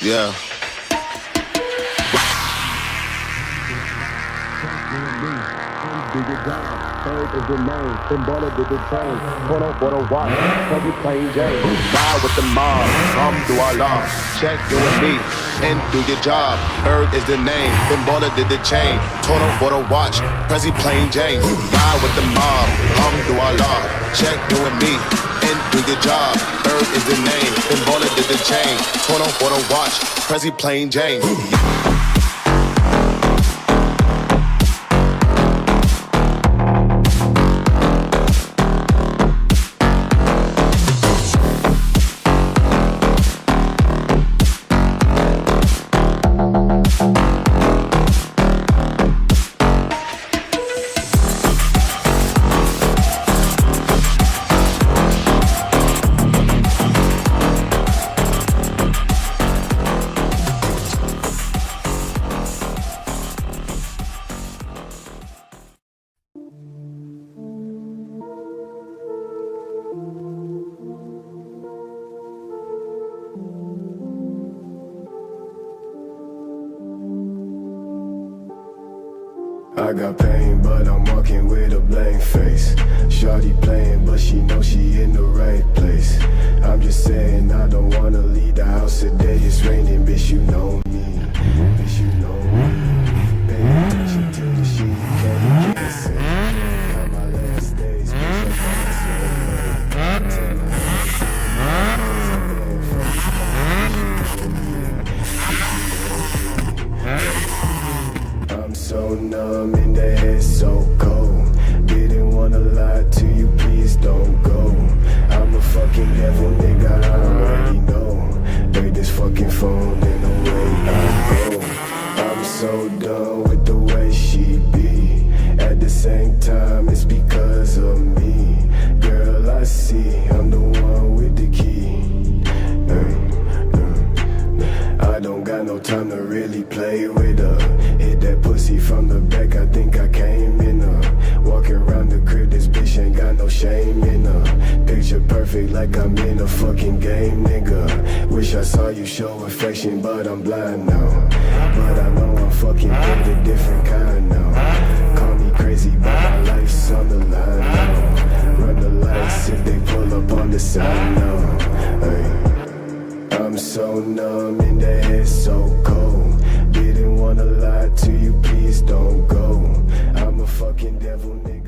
Yeah. Do your job, third is the name, symbolic with the chain, put on for the watch, every plain Jane, ride with the mob, come do our law, check you and me, and do your job, third is the name, symbolic with the chain, put on for the watch, Prezi plain Jane, ride with the mob, come do our law, check you and me, and do your job, third is the name, symbolic with the chain, put on for the watch, Prezi plain Jane. I got pain, but I'm walking with a blank face. Shawty playing, but she knows she in the right place. I'm just saying I don't wanna leave the house today. It's raining, bitch, you know me. Bitch, you know me. Pay attention to the shit you can't get sick. On my last days, bitch, I'm so numb and the head so cold. Didn't wanna lie to you, please don't go. I'm a fucking devil, nigga, I already know. Break this fucking phone in the way I go. I'm so done with the way she be. At the same time, it's because of me. Girl, I see, I'm the one with the key. I don't got no time to really play with her. Hit that pussy from the back, I think I came in her. Walking around the crib, this bitch ain't got no shame in her. Picture perfect like I'm in a fucking game, nigga. Wish I saw you show affection, but I'm blind now. But I know I'm fucking with a different kind now. Call me crazy, but my life's on the line now. Run the lights if they pull up on the side now. Hey. I'm so numb and the head so cold. Didn't wanna lie to you, please don't go. I'm a fucking devil, nigga.